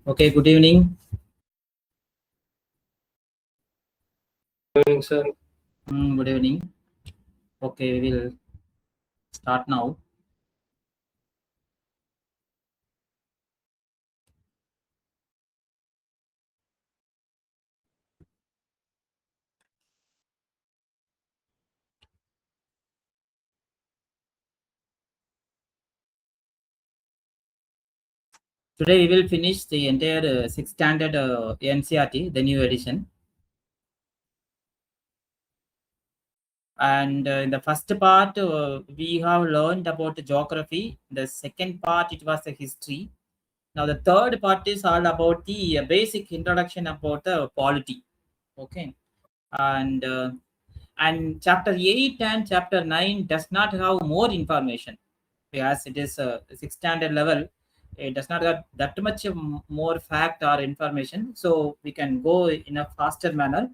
Okay, good evening. Good evening, sir. Good evening. Okay, we will start now. Today we will finish the entire 6th standard NCERT, the new edition. And in the first part, we have learned about the geography. The second part, it was the history. Now the third part is all about the basic introduction about the polity. Okay, and chapter 8 and chapter 9 does not have more information, as it is a 6th standard level. It does not have that much more fact or information, so we can go in a faster manner.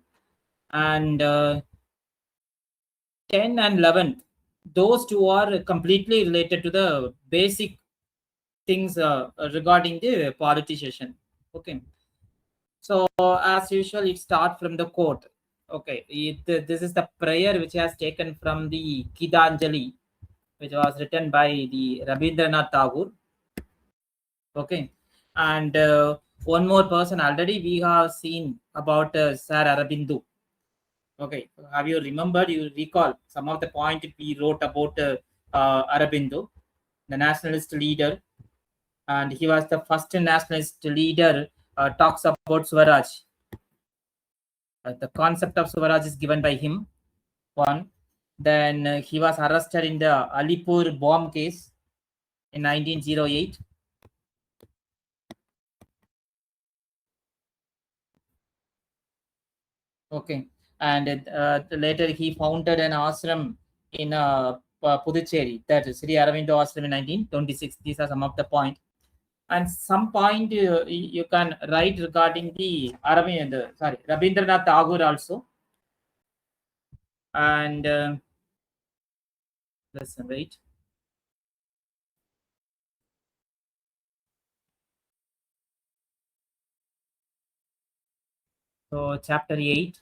And 10 and 11, those two are completely related to the basic things regarding the politicization. Okay, so as usual, it starts from the quote. Okay, this is the prayer which has taken from the Gitanjali, which was written by the Rabindranath Tagore. Okay, and one more person already we have seen about Sir Aurobindo. Okay, have you remembered? You recall some of the point we wrote about Aurobindo, the nationalist leader, and he was the first nationalist leader. Talks about Swaraj. The concept of Swaraj is given by him. One, then he was arrested in the Alipur bomb case in 1908. Okay, and later he founded an ashram in Puducherry, that is Sri Aurobindo Ashram in 1926. These are some of the points. And some point you can write regarding the Rabindranath Tagore also. And let's wait. So chapter 8.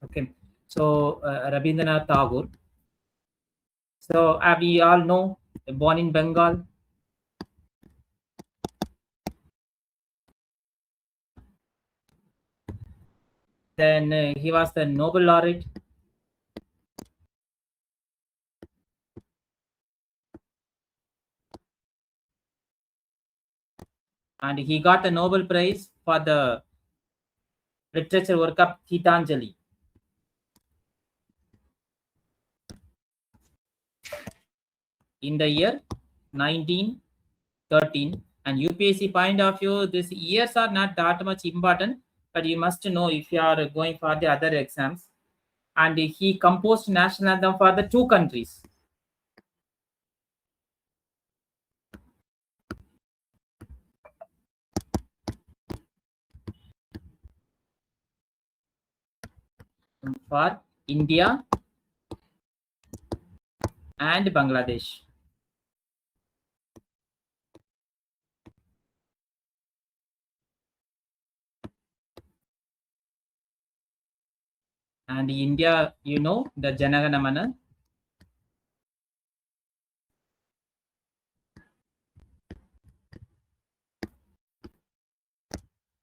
Okay, so Rabindranath Tagore. So we all know, born in Bengal. Then he was the Nobel laureate. And he got the Nobel Prize for the literature work of Gitanjali. In the year 1913. And UPSC point of view, these years are not that much important, but you must know if you are going for the other exams. And he composed national anthem for the two countries. For India and Bangladesh. And India, you know, the Janagana Mana.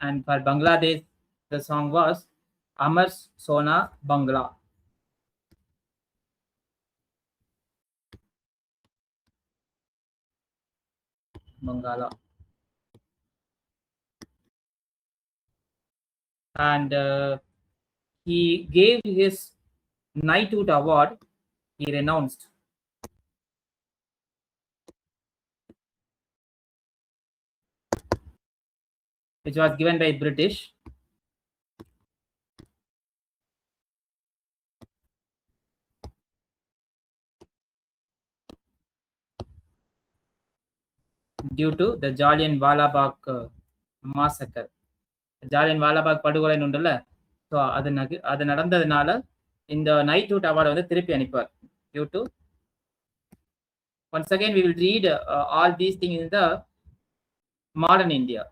And for Bangladesh, the song was Amar Sona Bangla. Bangala. And he gave his knighthood award. He renounced. Which was given by British. Due to the Jallianwala Bagh massacre. Jallianwala Bagh படுகொலை உண்டுல்ல, so அது நடந்ததுனால இந்த knighthood award வந்து திருப்பி அனுப்பார். Due to once again we will read all these things in the modern India.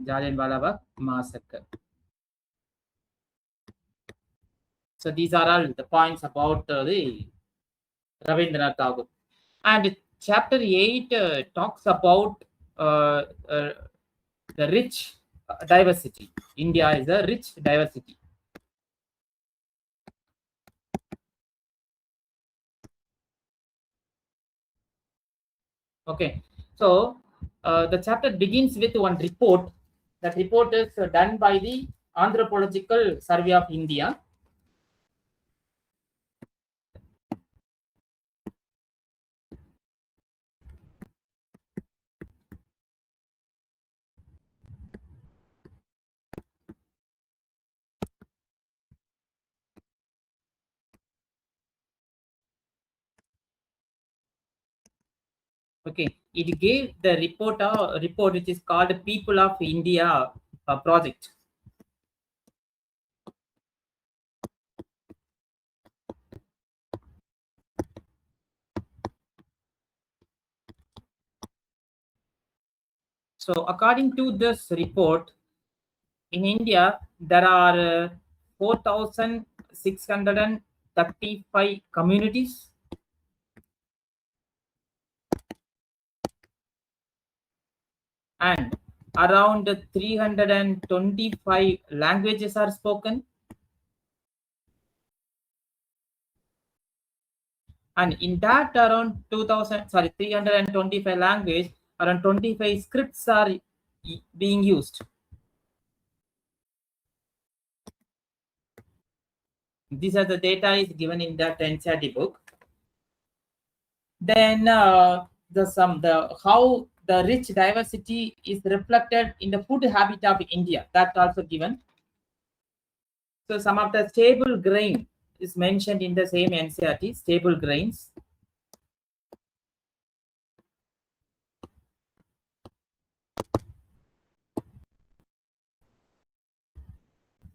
Jallianwala Bagh massacre. So these are all the points about the Rabindranath Tagore. And chapter 8 talks about the rich diversity. India is a rich diversity. Okay, so the chapter begins with one report. That report is done by the Anthropological Survey of India. Okay, it gave the report which is called People of India project. So according to this report, in India there are 4,635 communities, and around 325 languages are spoken, and in that around 325 language, around 25 scripts are being used. These are the data is given in that NCERT book. Then how the rich diversity is reflected in the food habit of India, that's also given. So some of the stable grain is mentioned in the same NCERT, stable grains.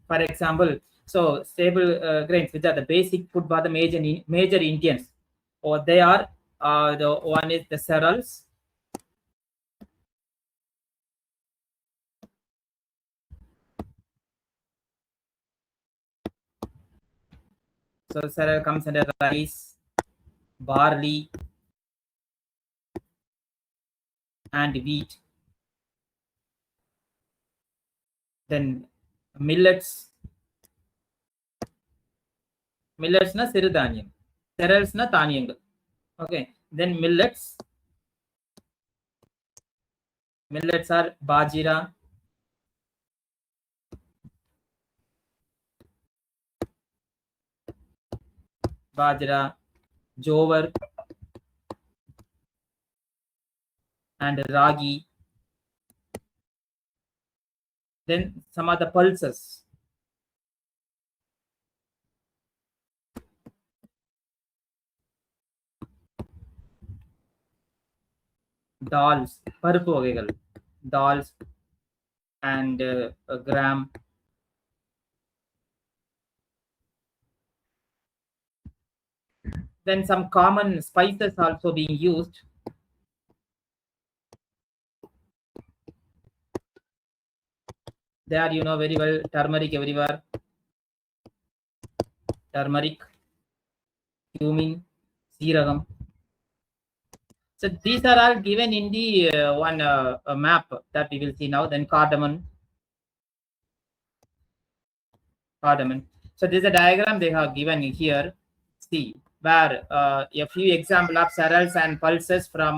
For example, so stable grains which are the basic food for the major Indians, or they are the one is the cereals, so cereal comes under rice, barley, and wheat. Then millets na சிறுதானியம், cereals na தானியங்கள். Okay, then millets are bajra, jowar, and ragi. Then some of the pulses, dals, பருப்பு வகைகள், dals, and gram. Then some common spices also being used. There you know very well, turmeric everywhere, turmeric, cumin, seeragam. So these are all given in the one map that we will see now. Then cardamom. So this is a diagram they have given here. See where a few example of cereals and pulses from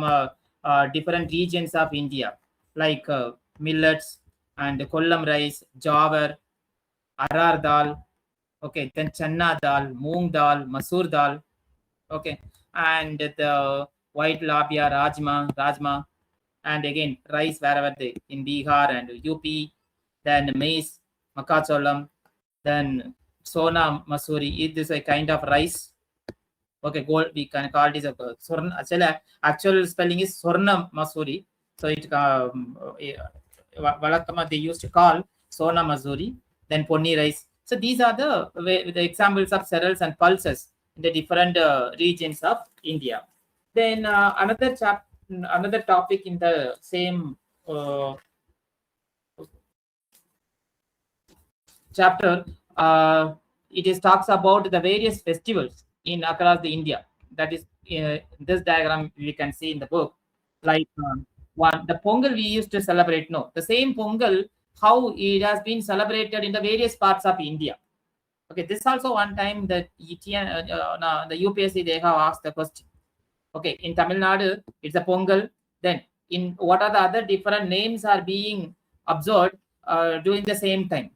different regions of India, like millets and kollam rice, jawar, arar dal. Okay, then channa dal, moong dal, masoor dal. Okay, and the white labia, rajma, and again rice wherever they in Bihar and UP. Then maize, makacholam, then sona masuri. It is a kind of rice. Okay, gold, we can call it as a Swarna. Actual spelling is Swarna Masuri. So it Valakama they used to call Sona Masuri, then Ponni rice. So these are the examples of cereals and pulses in the different regions of India. Then another topic in the same chapter, it is talks about the various festivals in across the India. That is this diagram we can see in the book. Like one, the Pongal we used to celebrate. No, the same Pongal, how it has been celebrated in the various parts of India. Okay, this also one time the ETN, no, the UPSC they have asked the question. Okay, in Tamil Nadu it's a Pongal. Then in what are the other different names are being observed during the same time?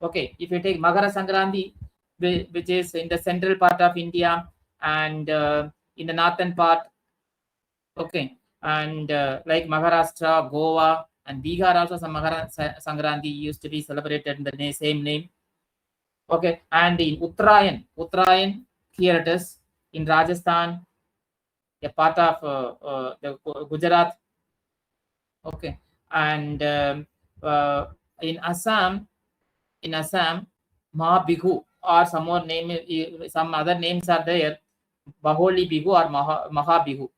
Okay, if you take Magara Sankranti, which is in the central part of India and in the northern part, okay, and like Maharashtra, Goa, and Bihar also some Magara Sankranti used to be celebrated in the same name. Okay, and in Uttarayan, here it is in Rajasthan, a part of the Gujarat. Okay, and in Assam, Mahabihu or some more name, some other names are there. Baholi Bihu or Mahabihu.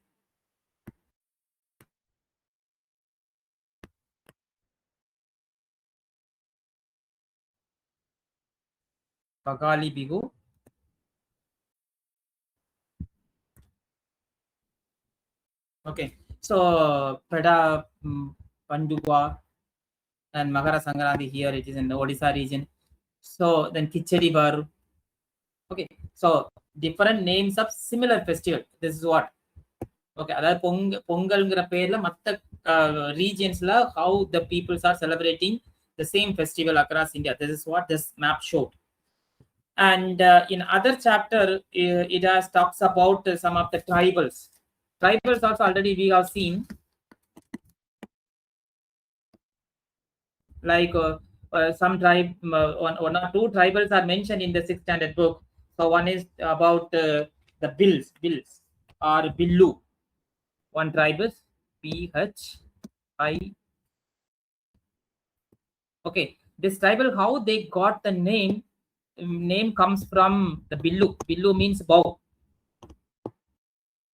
Bagali Bihu. Okay, so Pada Pandua and Makara Sankranti here it is in the Odisha region. So then Kichadi Baru. Okay, so different names of similar festival. This is what. Okay, அதாவது பொங்கல்ங்கிற பேர்ல மற்ற regionsல how the peoples are celebrating the same festival across India. This is what this map showed. And in other chapter, it has talks about some of the tribals. Tribals also already we have seen. Like some tribe, one or two tribals are mentioned in the 6th standard book. So one is about the bills or Billu. One tribe is PHI. Okay, this tribal, how they got the name comes from the Billu. Billu means bow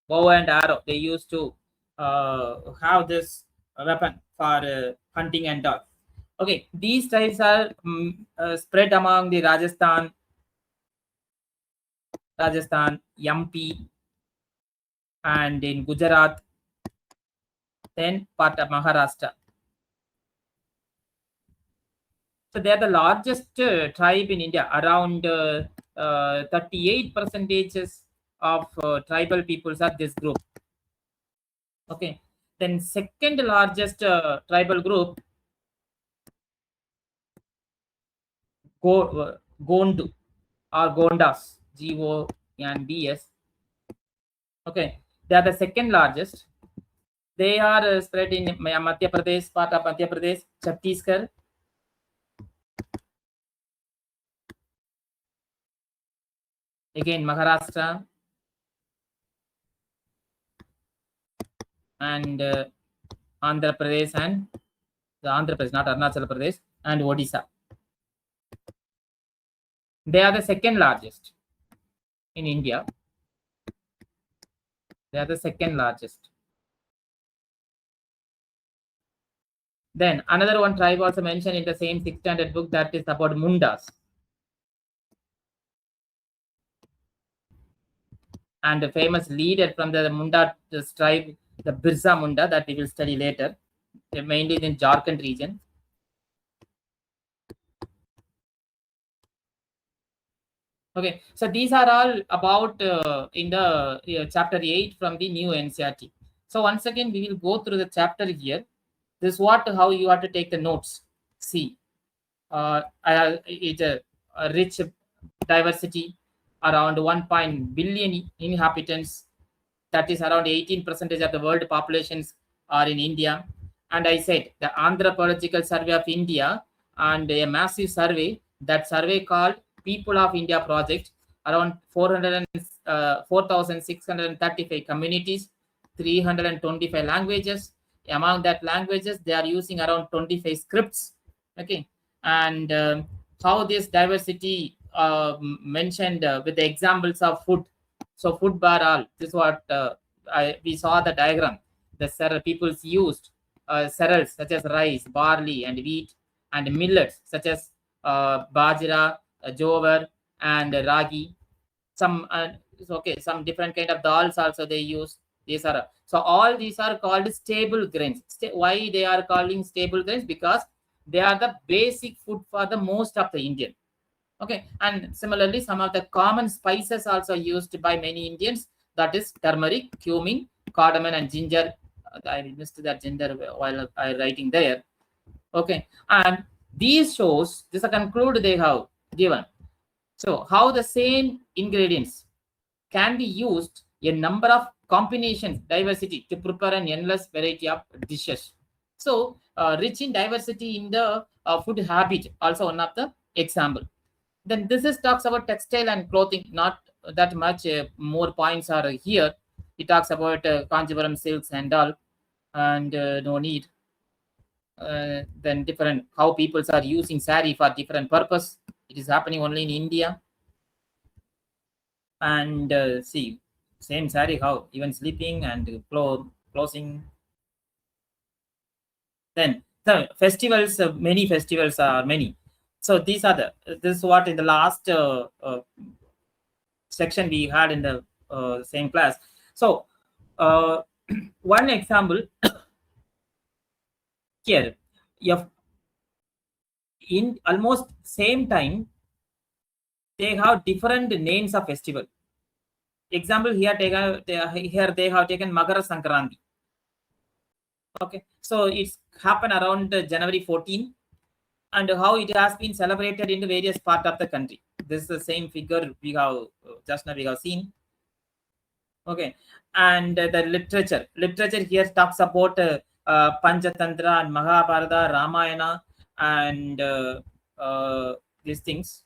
and arrow. They used to have this weapon for hunting and all. Okay, these tribes are spread among the Rajasthan, MP, and in Gujarat, then part of Maharashtra. So they are the largest tribe in India. Around 38% of tribal peoples are this group. Okay, then second largest tribal group, Gondu or Gondas, Gonds. Okay, they are the second largest. They are spread in Madhya Pradesh, part of Madhya Pradesh, Chhattisgarh. Again, Maharashtra and Andhra Pradesh and the Andhra Pradesh, not Arunachal Pradesh, and Odisha. They are the second largest in India. They are the second largest. Then another one tribe also mentioned in the same 6th standard book, that is about Mundas. And the famous leader from the Munda tribe, the Birsa Munda, that we will study later, mainly in Jharkhand region. Okay, so these are all about in the chapter 8 from the new NCERT. So once again, we will go through the chapter here. This is how you have to take the notes. See, it's a rich diversity, around 1 billion inhabitants. That is around 18% of the world populations are in India. And I said the Anthropological Survey of India and a massive survey, that survey called People of India Project, around 4,635 communities, 325 languages. Among that languages, they are using around 25 scripts. Okay, and how this diversity mentioned with the examples of food. So food bar all. This is what we saw the diagram. The peoples used cereals such as rice, barley, and wheat, and millets such as bajra, jowar, and ragi. Some some different kind of dals also they use. These are so all these are called stable grains. Why they are calling stable grains? Because they are the basic food for the most of the Indian. Okay, and similarly, some of the common spices also used by many Indians. That is turmeric, cumin, cardamom, and ginger. I missed that ginger while I writing there. Okay, and these shows this a conclude they have given. So how the same ingredients can be used a number of combinations, diversity to prepare an endless variety of dishes. So rich in diversity in the food habit, also one of the example. Then this is talks about textile and clothing. Not that much more points are here. It talks about Kanjivaram silks and all, and no need. Then different how people are using sari for different purpose. It is happening only in India. And see, same sari how even sleeping and closing. Then the festivals, many festivals are many. So these are this is what in the last section we had in the same class. So one example here, in almost same time they have different names of festival. Example here here they have taken Makara Sankranti. Okay, so it's happened around January 14, and how it has been celebrated in the various part of the country. This is the same figure we have just now we have seen. Okay, and the literature here talks about Panchatantra and Mahabharata, Ramayana, and these things.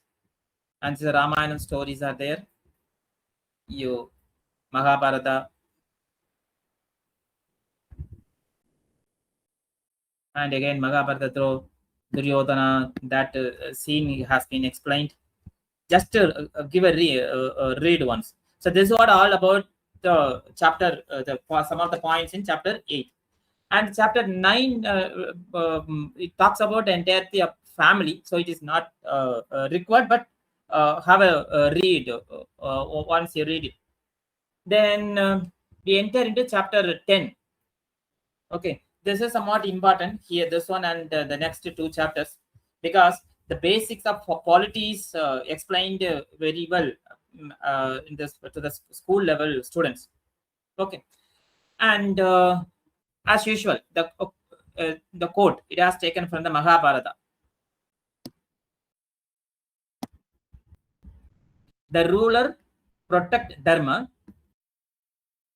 And the Ramayana stories are there. You Mahabharata, and again Mahabharata through Duryodhana. That scene has been explained. Just to give a read once. So this is what all about the chapter, some of the points in chapter 8. And chapter 9, it talks about the entirety of family. So it is not required, but have a read once you read it. Then we enter into chapter 10. Okay, this is somewhat important here, this one and the next two chapters, because the basics of polities explained very well in this to the school level students. Okay, and as usual, the quote it has taken from the Mahabharata. The ruler protect dharma,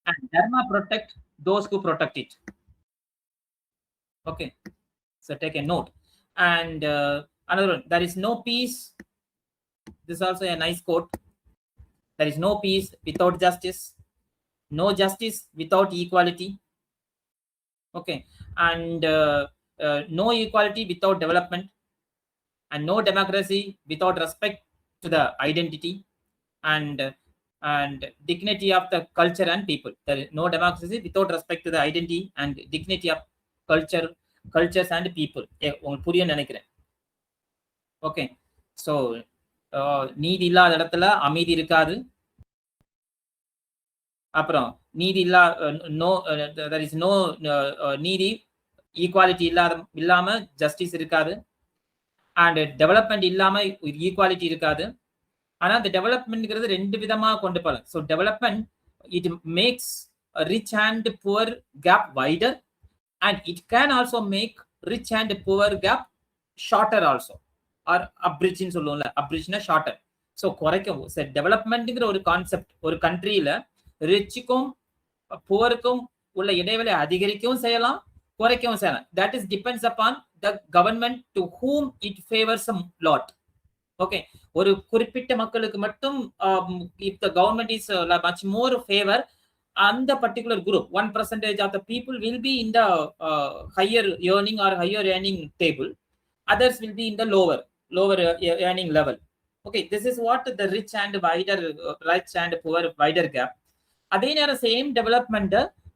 and dharma protect those who protect it. Okay, so take a note. And another one, there is no peace. This is also a nice quote. There is no peace without justice, no justice without equality. Okay, and no equality without development, and no democracy without respect to the identity and dignity of the culture and people. There is no democracy without respect to the identity and dignity of cultures and people. Okay, so நீதி இல்லாத இடத்துல அமைதி இருக்காது. அப்புறம் நீதி no there is no நீதி equality இல்லாம justice இருக்காது. அண்ட் டெவலப்மெண்ட் இல்லாம ஈக்குவாலிட்டி இருக்காது. ஆனா அந்த டெவலப்மெண்ட்ங்கிறது ரெண்டு விதமா கொண்டு போகலாம். So development it makes rich and poor gap wider, and it can also make rich and poor gap shorter also, or அப்ரிட்ஜ்னு சொல்லுவோம்ல, அப்ரிட்ஜ்னா ஷார்ட்டர். ஸோ குறைக்கும். டெவலப்மெண்ட்ங்கிற ஒரு கான்செப்ட் ஒரு கண்ட்ரியில ரிச்சுக்கும் புவருக்கும் உள்ள இடைவெளி அதிகரிக்கவும் செய்யலாம், குறைக்கவும் செய்யலாம். That is depends upon the government to whom it favours lot. Okay, ஒரு குறிப்பிட்ட மக்களுக்கு மட்டும் if the government is much more favor அந்த particular group 1% of the people will be in the higher earning or higher earning table, others will be in the lower earning level. Okay, this is what the rich and wider rich and poor wider gap. அதே நேரம் same development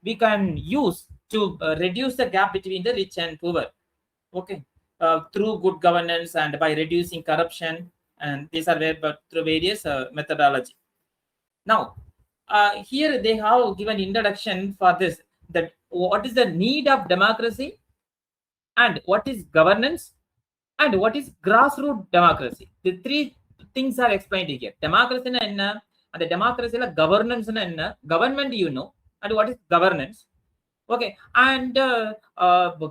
we can use to reduce the gap between the rich and poor. Okay, through good governance and by reducing corruption, and these are through various methodology. Now here they have given introduction for this, that what is the need of democracy and what is governance and what is grassroots democracy. The three things are explained here. Democracy na enna, and the democracy la governance na enna, government you know, and what is governance. Okay, and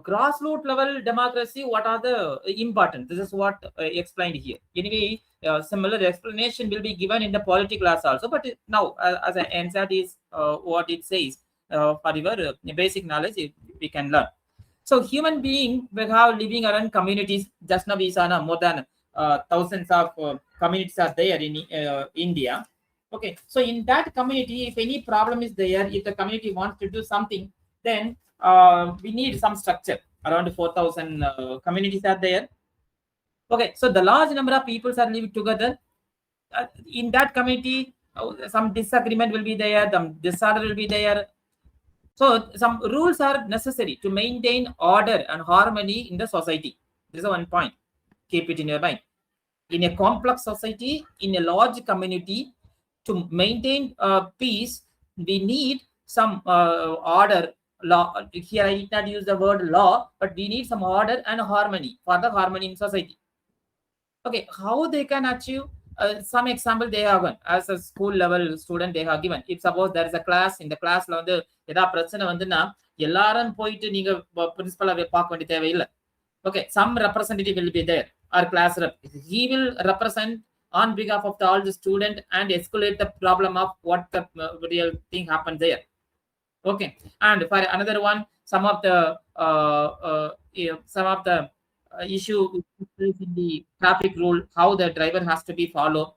grassroots level democracy, what are the important? This is what explained here. Anyway, similar explanation will be given in the polity class also, but now as an NCERT is what it says, for your basic knowledge we can learn. So human being we have living around communities. Just now we saw more than thousands of communities are there in India. Okay, so in that community, if any problem is there, if the community wants to do something, then we need some structure. Around 4,000 communities are there. Okay, so the large number of people are living together in that community. Some disagreement will be there, some disorder will be there. So some rules are necessary to maintain order and harmony in the society. This is one point. Keep it in your mind. In a complex society, in a large community, to maintain peace, we need some order, law. Here I did not use the word law, but we need some order and harmony for the harmony in society. Okay, how they can achieve? Some example they have given. As a school level student they have given. If suppose there is a class, in the class la வந்து ஏதா பிரச்சனை வந்துனா எல்லாரும் போயிட்டு நீங்க பிரின்சிபலை பார்க்க வேண்டிய தேவையில்லை. Okay, some representative will be there, or class rep. He will represent on behalf of all the student and escalate the problem of what the real thing happened there. Okay, and for another one, some of the issue in the traffic rule, how the driver has to be followed,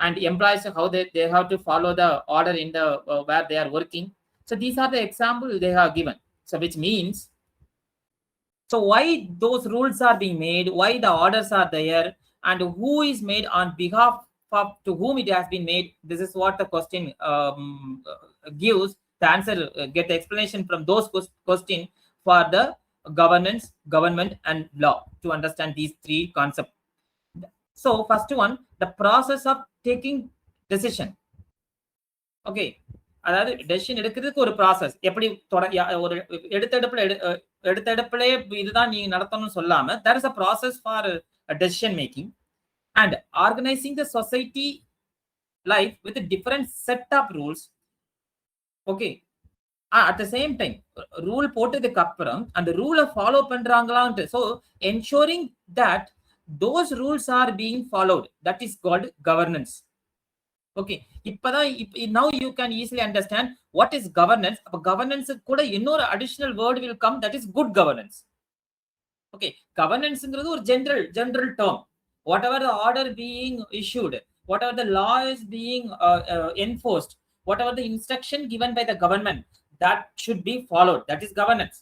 and employees how they have to follow the order in the where they are working. So these are the examples they have given. So which means, so why those rules are being made, why the orders are there, and who is made on behalf of to whom it has been made. This is what the question gives. The answer get the explanation from those question for the governance, government, and law, to understand these three concepts. So first one, the process of taking decision. Okay, அதாவது decision எடுக்கிறதுக்கு ஒரு process. எப்படி ஒரு எடுத்தெடுப்புல இதுதான் நீங்க நடத்தணும்னு சொல்லாம, there is a process for decision making and organizing the society life with a different set of rules. Okay, at the same time rule போட்டதுக்கு அப்புறம் அந்த ரூலை follow பண்றாங்களான்ட்டு, so ensuring that those rules are being followed, that is called governance. Okay, இப்பதான் now you can easily understand what is governance. அப்ப governance கூட இன்னொரு additional word will come, that is good governance. Okay, governanceங்கிறது ஒரு general term. Whatever the order being issued, whatever the law is being enforced, whatever the instruction given by the government, that should be followed, that is governance.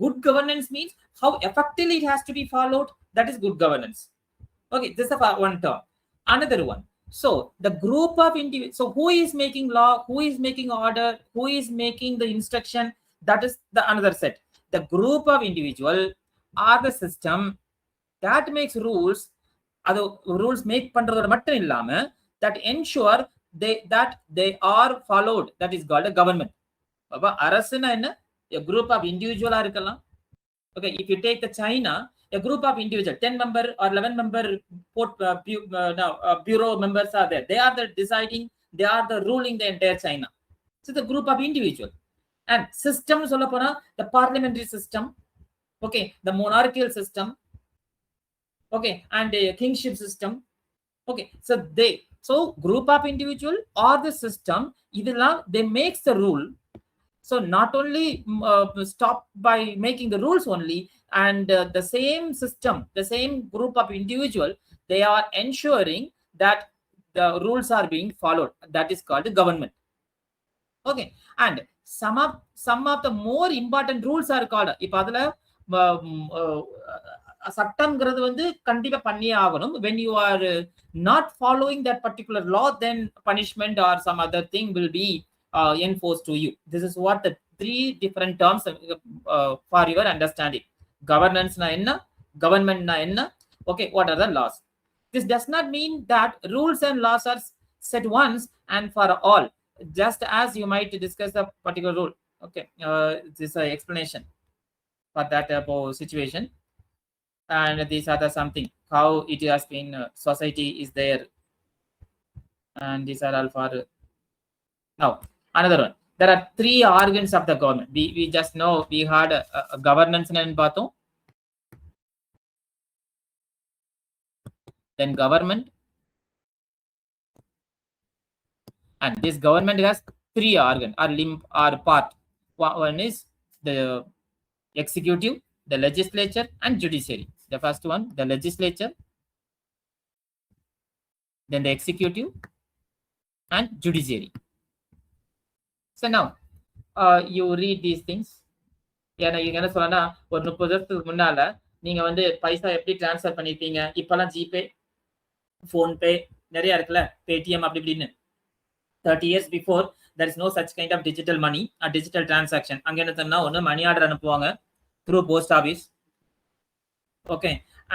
Good governance means how effectively it has to be followed, that is good governance. Okay, this is one term. Another one, so the group of individuals, so who is making law, who is making order, who is making the instruction, that is the another set. The group of individual are the system that makes rules. அது rules make பண்றதோட மட்டும் இல்லாம that ensure that they are followed, that is called a government. அப்ப அரசுனா என்ன? a group of individual இருக்கலாம். Okay, if you take the China, a group of individual 10 member or 11 member bureau members are there. They are the deciding, they are the ruling the entire China. So the group of individual. And system சொல்ல போனா the parliamentary system, okay, the monarchical system, okay, and a kingship system. Okay, so group of individual or the system, இதெல்லாம் they makes the rule. So not only stop by making the rules only, and the same system, the same group of individual, they are ensuring that the rules are being followed. That is called the government. Okay, and some of the more important rules are called. இப்போ அதுல சட்டம்ங்கிறது வந்து கண்டிப்பா பண்ணியே ஆகணும். when you are not following that particular law, then punishment or some other thing will be enforced to you. This is what the three different terms for your understanding. Governance na enna, government na enna, okay, what are the laws? This does not mean that rules and laws are set once and for all, just as you might discuss a particular rule. Okay, this is an explanation for that situation, and these are the something how it has been society is there, and these are all for now. Another one, there are three organs of the government. We just know we had a governance and bathom, then government, and this government has three organ or limb or part. One is the executive, the legislature, and judiciary. The first one, the legislature, then the executive, and judiciary. So now you read these things. ஏன்னா இங்க என்ன சொல்லனா, ஒரு 30 வருஷத்துக்கு முன்னால நீங்க வந்து பைசா எப்படி டிரான்ஸ்ஃபர் பண்ணிருப்பீங்க? இப்பெல்லாம் ஜிபே, போன்பே நிறைய இருக்குல்ல, பேடிஎம் அப்படி இப்படின்னு. 30 years before, there is no such kind of digital money or digital transaction. அங்க என்ன சொன்னா, ஒன்னு மணி ஆர்டர் அனுப்புவாங்க through post office. Okay,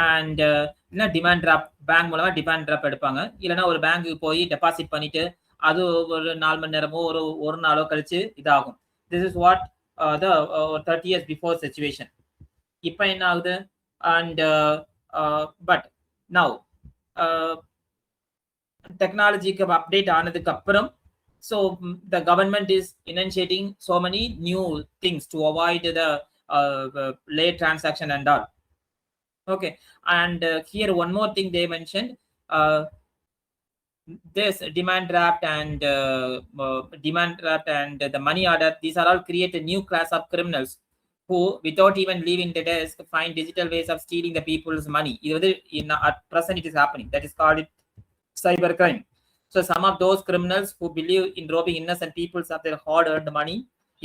and இல்லைன்னா டிமாண்ட் டிராப், பேங்க் மூலமா டிமாண்ட் டிராப் எடுப்பாங்க. இல்லைன்னா ஒரு பேங்க்கு போய் டெபாசிட் பண்ணிட்டு அது ஒரு 4 மணி நேரமோ ஒரு நாளோ கழிச்சு இதாகும். This is what the 30 years before situation. இப்போ என்ன ஆகுது? அண்ட் பட் நவ் டெக்னாலஜிக்கு அப்டேட் ஆனதுக்கு அப்புறம், so the government is initiating so many new things to avoid the late transaction and all. Okay, and here one more thing they mentioned, this demand draft and the money order, these are all create a new class of criminals who, without even leaving the desk, find digital ways of stealing the people's money. At present it is happening. That is called cybercrime. So some of those criminals who believe in robbing innocent people of their hard-earned money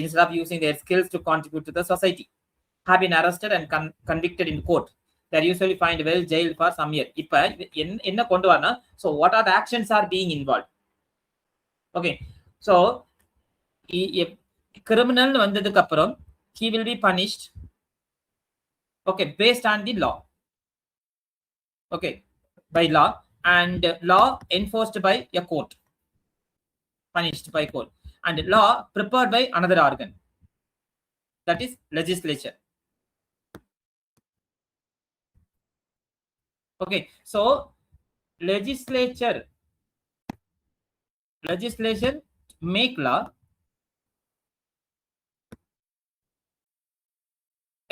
instead of using their skills to contribute to the society have been arrested and convicted in court. They are usually fined well jailed for some year. இப்ப என்ன கொண்டு வரனா, so what are the actions are being involved? Okay, so criminal வந்ததுக்கு அப்புறம் he will be punished, okay, based on the law, okay, by law, and law enforced by a court, punished by court, and law prepared by another organ, that is legislature. Okay, so legislature make law,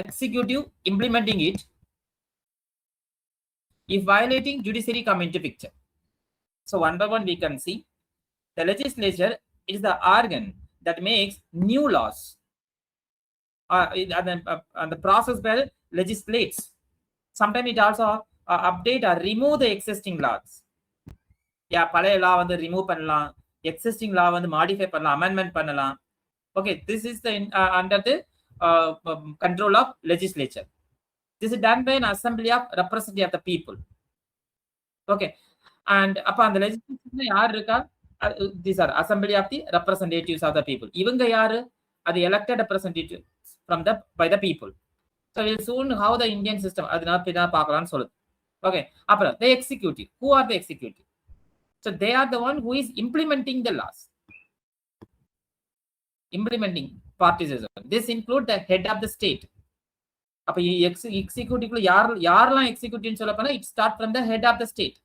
executive implementing it. If violating, judiciary come into picture. So one by one we can see the legislature is the organ that makes new laws, and the process where legislates. Sometimes it also update or remove the existing laws. பழைய law வந்து remove பண்ணலாம், existing law வந்து modify பண்ணலாம், amendment பண்ணலாம். Okay, this is the under the control of legislature. This is done by an assembly of representative of the people. Okay, and அப்ப அந்த legislature யார் இருக்கா? These are assembly of the representatives of the people. இவங்க யாரு? அது elected representatives by the people. So we'll soon how the Indian system அது நான் பின்னா பார்க்கலாம்னு சொல்லுது. Okay, அப்புறம் the executive. Who are the executive? So they are the one who is implementing the laws. Implementing parties. This include the head of the state. அப்ப எக்ஸிக்யூட்டிவ்ல யாரெல்லாம் எக்ஸிக்யூட்டிவ்னு சொல்ல போனா it start from the head of the state.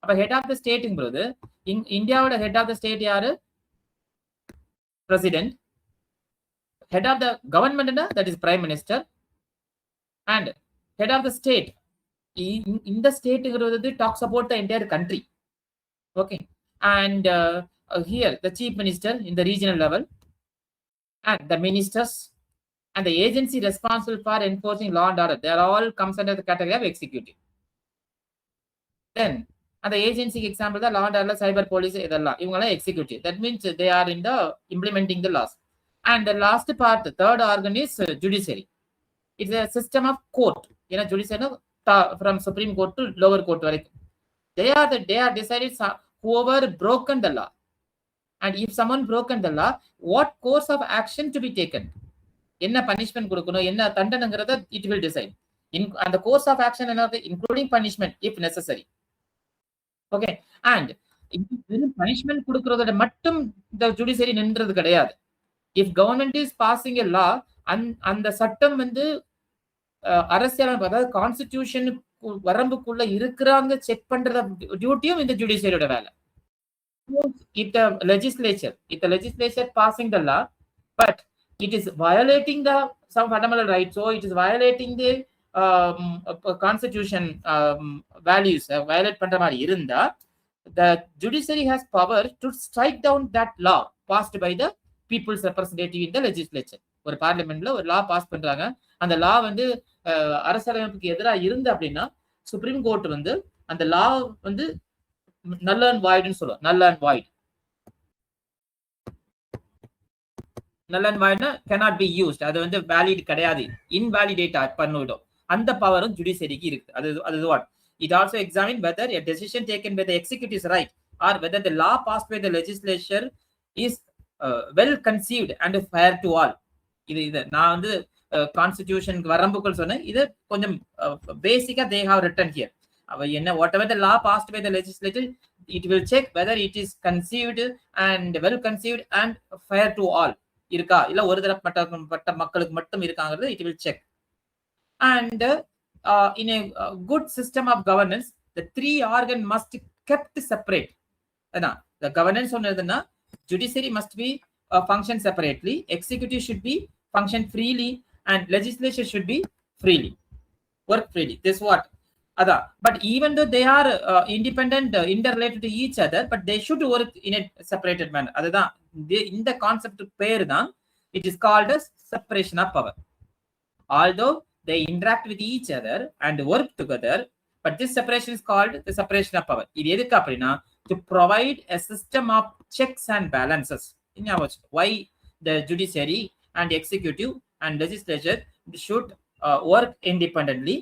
அப்ப head of the stateங்கிறது இந்தியாவோட head of the state யாரு? President. Head of the government that is prime minister, and head of the state in the state talks about the entire country. Okay, and here the chief minister in the regional level, and the ministers and the agency responsible for enforcing law and order, they are all comes under the category of executive. Then அந்த ஏஜென்சிக்கு example தான் law and order, cyber police, இதெல்லாம் இவங்கெல்லாம் executive. That means they are in the implementing the laws. And the last part, third organ is judiciary. It's a system of court. ஏன்னா judiciary from supreme court to lower court வரைக்கும். They are decided whoever broken the law, and if someone broken the law, what course of action to be taken, என்ன punishment கொடுக்கணும், என்ன தண்டனைங்கிறத it will decide. And the course of action என்னது, including punishment if necessary. Okay, and punishment கொடுக்கறதோட மட்டும் இந்த judiciary நின்றது கிடையாது. If government is passing a law, அந்த சட்டம் வந்து அரசியல், அதாவது கான்ஸ்டிடியூஷன் வரம்புக்குள்ள இருக்கிறாங்க செக் பண்ற டியூட்டியும் இந்த ஜுடிஷியரியோட வேலை. If the legislature passing the law, but it is violating some fundamental rights, so it is violating the constitution values, violate பண்ற மாதிரி இருந்தா, the judiciary has power to strike down that law passed by the people's representative in the legislature. ஒரு பார்லிமெண்ட்ல ஒரு லா pass பண்றாங்க, அந்த லா வந்து அரசியலமைப்புக்கு எதிராக இருந்து அப்படின்னா சுப்ரீம் கோர்ட் வந்து அந்த லா வந்து null and void னு சொல்லுவோம். null and void cannot be used, அது வந்து வேலிட் கிடையாது, இன்வாலிடேட் பண்ணிடும். அந்த பவரும் ஜுடிஷியரிக்கு இருக்கு. அது what it also examine whether a decision taken by the executive is right, or whether the law passed by the legislature is well conceived and fair to all. இது நான் வந்து கான்ஸ்டிடியூஷனுக்கு வரம்புகள் சொன்னேன். இது கொஞ்சம் பேசிக்கா they have written here. என்ன whatever the law passed by the legislature, it will check whether it is conceived and well conceived and fair to all இருக்கா, இல்ல ஒரு தரப்பட்ட மக்களுக்கு மட்டும் இருக்காங்கிறது it will check. And in a good system of governance, the three organ must kept separate. The governance சொன்னதுன்னா judiciary must be function separately, executive should be function freely, and legislature should be freely, work freely. This what but even though they are independent, interrelated to each other, but they should work in a separated manner. அதுதான் இந்த concept பேரு தான், it is called as separation of power. Although they interact with each other and work together, but this separation is called the separation of power. இது எதுக்கு அப்படின்னா to provide a system of checks and balances. Why the judiciary and executive and legislature should work independently.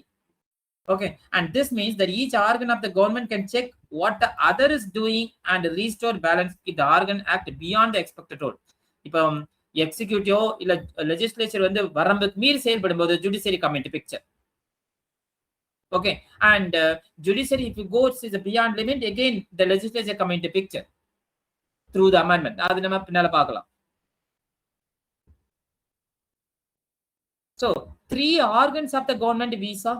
Okay, and this means that each organ of the government can check what the other is doing and restore balance if the organ act beyond the expected role. இப்போ executive இல்ல legislature வந்து வரம்புக்கு மீறி செயல்படும்போது judiciary come into picture. Okay, and judiciary if it goes is beyond limit, again the legislature come into picture through the amendment. அது நம்ம பின்னால பார்க்கலாம். So three organs of the government we saw.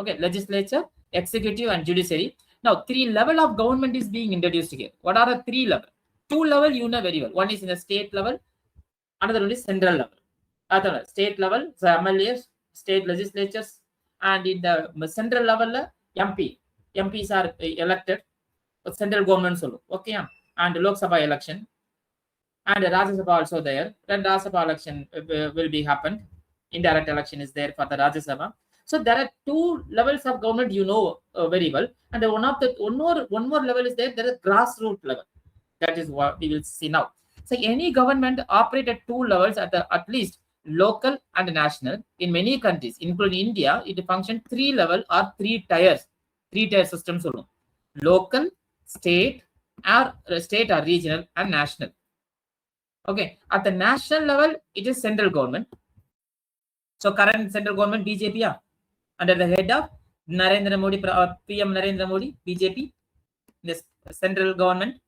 Okay, legislature, executive, and judiciary. Now, three level of government is being introduced here. What are the three level? Two level you know very well. One is in the state level, another one is central level. State level, the MLAs, state legislatures, and in the central level, MPs are elected, central government solo. Okay, and Lok Sabha election, and Rajya Sabha also there. Then Rajya Sabha election will be happened. Indirect election is there for the Rajya Sabha. So there are two levels of government you know very well, and one more level is there. There is grassroots level. That is what we will see now. So any government operate at two levels, at least local and national. In many countries, including India, it functions three level or three tier systems. Local, state or regional, and national. Okay, at the national level, it is central government. So current central government BJP under the head of Narendra Modi, PM Narendra Modi, BJP, this central government,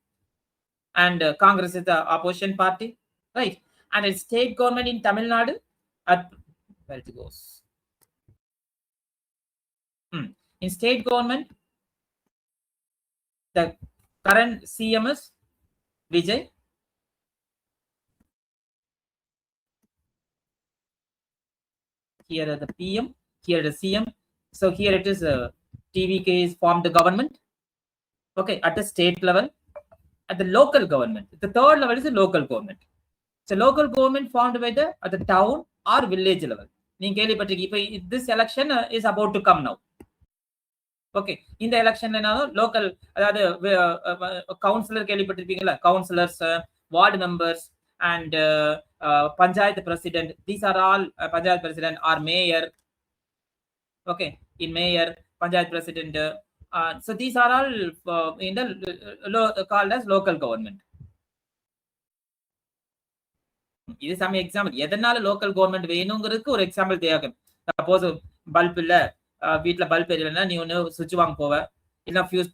and Congress is the opposition party, right? And a state government in Tamil Nadu, where it goes. In state government, the current CM is Vijay. Here are the PM, here the CM. So here it is TVK is formed the government. Okay, at the state level, at the local government. The third level is the local government. So local government formed by at the town or village level. This election is about to come now. Okay, இந்த எலெக்ஷன்லனாலும் local, அதாவது councillor கேள்விப்பட்டிருப்பீங்களா, councillors, ward members and panchayat president, these are all panchayat president or mayor. Okay, in mayor, panchayat president, so these are all in the called as local government. இது some example. எதனால local government வேணுங்கிறதுக்கு ஒரு example தேவை. Suppose bulb இல்ல, வீட்டுல bulb எரியலன்னா நீ ஒண்ணு சுவிட்ச் வாங்க போவ, இல்ல ஃபியூஸ்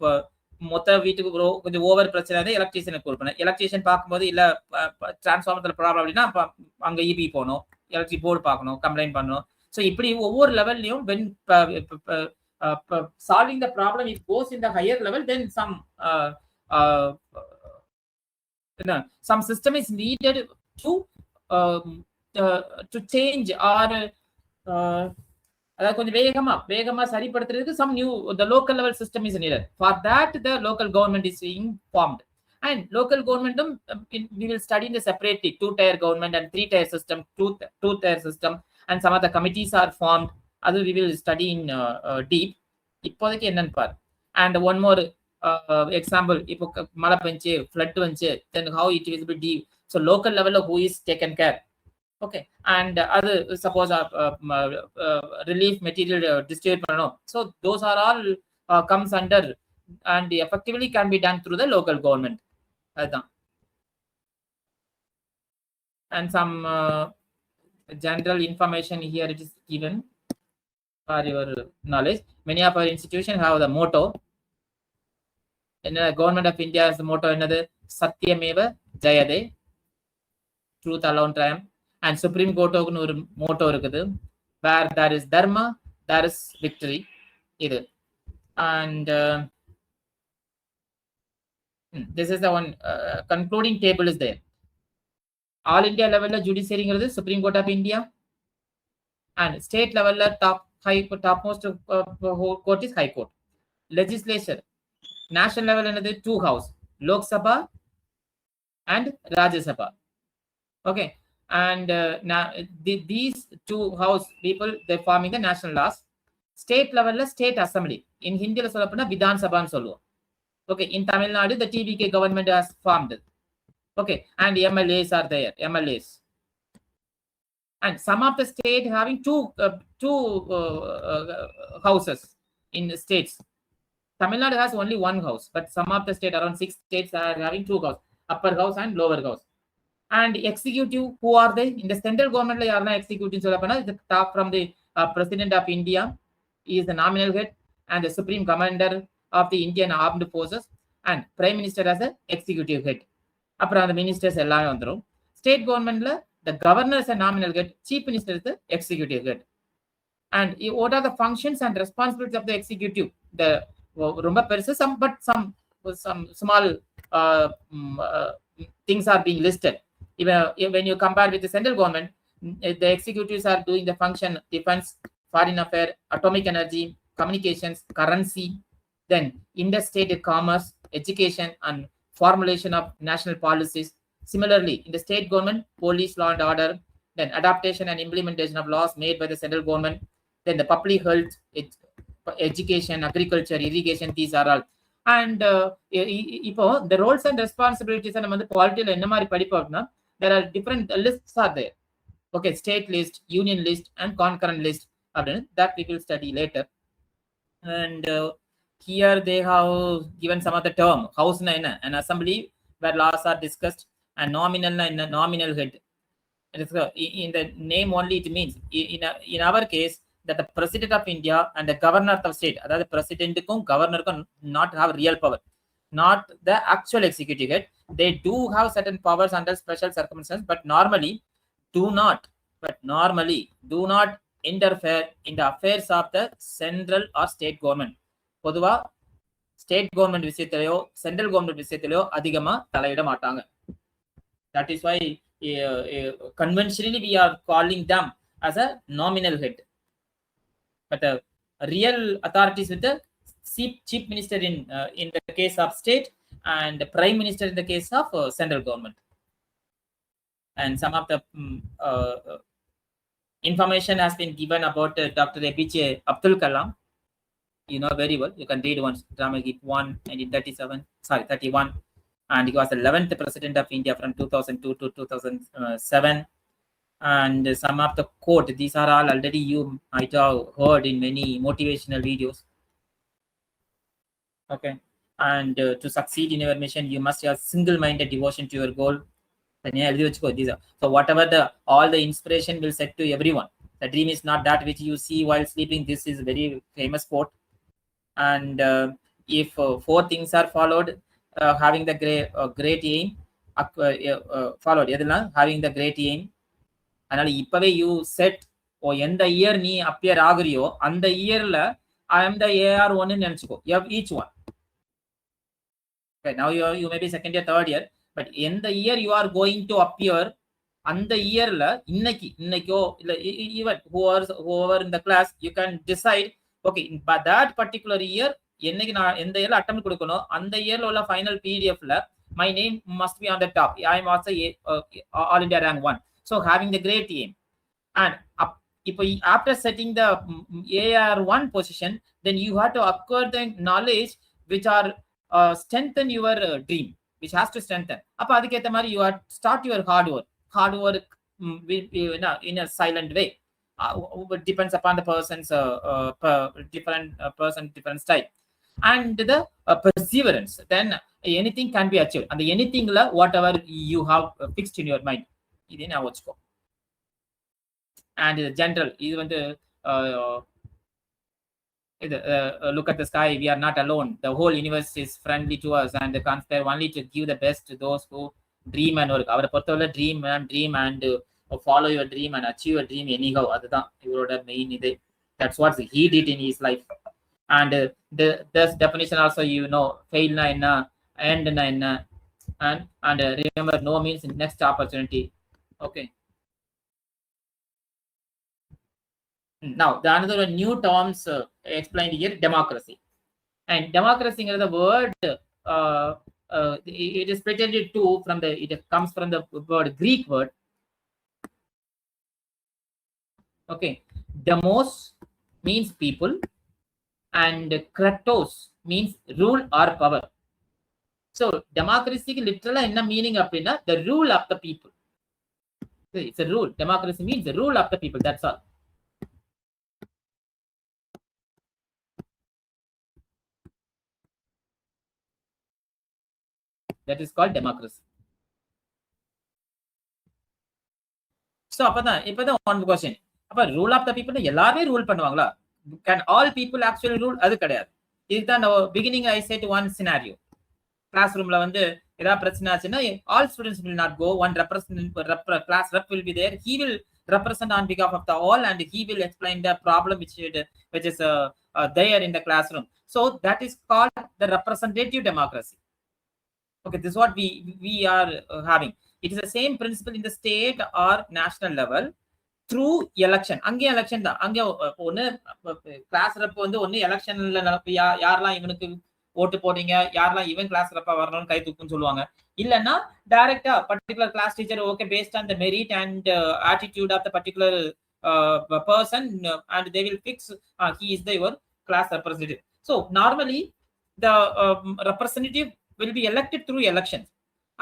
மொத்த வீட்டுக்கு கொஞ்சம் ஓவர் பிரச்சனை எலக்ட்ரீஷியனுக்கு கொடுப்பேன். எலக்ட்ரீஷியன் பார்க்கும்போது இல்ல டிரான்ஸ்ஃபார்மர்ல ப்ராப்ளம் அப்படின்னா அங்க இபி போகணும், எலக்ட்ரிக் போர்டு பார்க்கணும், கம்ப்ளைண்ட் பண்ணணும். ஸோ இப்படி ஒவ்வொரு லெவல்லையும் when solving the problem, it goes in the higher level, then some system is needed to change or அதாவது கொஞ்சம் வேகமா சரிப்படுத்துறதுக்கு some new the local level system is needed. For that the local government is being formed. And local government we will study in the separately 2-tier government and 3-tier system, 2-tier system, and some of the committees are formed. That we will study in deep. இப்போதைக்கு என்னன்னு பாரு. And one more example, இப்போ மழை பெஞ்சு flood வந்துச்சு, then how it will be deep. So local level who is taken care. Okay, and other suppose relief material distribute பண்ணனும். So those are all comes under and effectively can be done through the local government. அதுதான். And some general information here it is given for your knowledge. Many of our institutions have the motto. In the government of India's motto என்னது? சத்யமேவ ஜெயதே, truth alone triumph. And Supreme Court ஒரு motto இருக்குது, where there is dharma there is victory. இது. And this is the one concluding table is there. All India level judiciary Supreme Court of India, and state level topmost court is High Court. Legislature, national level another 2 house, Lok Sabha and Rajya Sabha. Okay, and now these 2 house people they forming the national laws. State level state assembly, in Hindi la solla Vidhan Sabha nu solluvom. Okay, in Tamil Nadu the TVK government has formed. Okay, and MLAs are there, MLAs. And some of the state having two houses in the states. Tamil Nadu has only 1 house, but some of the state, around 6 states are having 2 house, upper house and lower house. And executive, who are they? In the central government la yarna executive solla the top from the president of India, he is the nominal head and the supreme commander of the Indian armed forces, and prime minister as the executive head. அப்புறம் அந்த ministers எல்லாமே வந்துடும். State கவர்மெண்ட்ல the governor is a nominal head, chief minister is the executive head. And what are the functions and responsibilities of the executive? The ரொம்ப பெருசு, some small things are being listed. Even when you compare with the central government, the executives are doing the function defense, foreign affairs, atomic energy, communications, currency, then interstate commerce, education, and formulation of national policies. Similarly, in the state government, police, law and order, then adaptation and implementation of laws made by the central government, then the public health, education, agriculture, irrigation, these are all. And இப்போ the roles and responsibilities நம்ம வந்து பாலிட்டில என்ன மாதிரி படிப்போம்னா, there are different lists are there. Okay, state list, union list, and concurrent list. That we will study later. And here they have given some of the term. House na an assembly where laws are discussed, and nominal na nominal head. In the name only it means in our case that the president of India and the governor of the state, that the president kum governor kum not have real power, not the actual executive head. They do have certain powers under special circumstances, but normally do not interfere in the affairs of the central or state government. பொதுவா state government விஷயத்திலயோ central government விஷயத்திலயோ அதிகமா தலையிட மாட்டாங்க. That is why conventionally we are calling them as a nominal head, but real authorities with the chief minister in the case of state, and the prime minister in the case of central government. And some of the information has been given about Dr. APJ Abdul Kalam. you know very well. You can read once. Drama Git 1, 1937, sorry, 31. And he was the 11th president of India from 2002 to 2007. And some of the quote, these are all already you might have heard in many motivational videos. Okay. And to succeed in your mission, you must have single-minded devotion to your goal. So whatever all the inspiration will set to everyone. The dream is not that which you see while sleeping. This is very famous quote. And if 4 things are followed, having the great aim, followed having the great aim. அதனால இப்பவே you said எந்த year நீ appear ஆகுறியோ அந்த இயர்ல I am the AR1 நினைச்சுக்கோ each one. Okay, now you may be second year, third year, but in the year you are going to appear அந்த இயர்ல இன்னைக்கோ இல்ல even whoever in the class you can decide, okay, but that particular year என்னைக்கு நான் எந்த இயர்ல attempt கொடுக்கணும் அந்த இயர்ல உள்ள final PDFல my name must be on the top. I am also all India rank 1. So having the great aim. And after setting the AR1 position, then you have to acquire the knowledge which are strengthen your dream, which has to strengthen. Appa aduketa mari you have start your hard work in a silent way. Depends upon the person's different style. And the perseverance, then anything can be achieved. And the anything whatever you have fixed in your mind, idhe na vachko. And general இது வந்து look at the sky, we are not alone, the whole universe is friendly to us and conspire only to give the best to those who dream and work. அவரை பொறுத்தவரை dream and follow your dream and achieve your dream anyhow. அதுதான் இவரோட main இது. That's what he did in his life. And this definition also, you know, fail na enna, end na enna, and remember, no means next opportunity. Okay. Now the another new terms explained here, democracy. And democracy is the word it is split into two from the, it comes from the word Greek word. Okay, demos means people and kratos means rule or power. So democracy literally enna meaning appadina, the rule of the people. It's a rule. Democracy means the rule of the people, that's all. That is called democracy. So இப்பதான் one question. அப்ப rule of the people எல்லாமே rule பண்ணுவாங்களா? Can all people actually rule? அது கிடையாது. இதுதான் beginning I said one scenario. Class roomல வந்து ஏதாவது பிரச்சனை ஆச்சுன்னா all students will not go. One class rep will be there. He will represent on behalf of the all and he will explain the problem which is there in the classroom. So that is called the representative democracy. Okay, this is what we are having. It is the same principle in the state or national level through election. அங்கே election தான். அங்கே ஒன்னு class rep வந்து ஒன்னு எலெக்ஷன்ல யாரெல்லாம் இவனுக்கு ஓட்டு போடுறீங்க, யாரெல்லாம் இவன் கிளாஸ் ரெப்பா வரணும்னு கை தூக்குன்னு சொல்லுவாங்க. இல்லைன்னா டைரக்டா particular class teacher, okay, based on the merit and attitude of the particular person and they will fix he is the your class representative. So normally the representative will be elected through elections.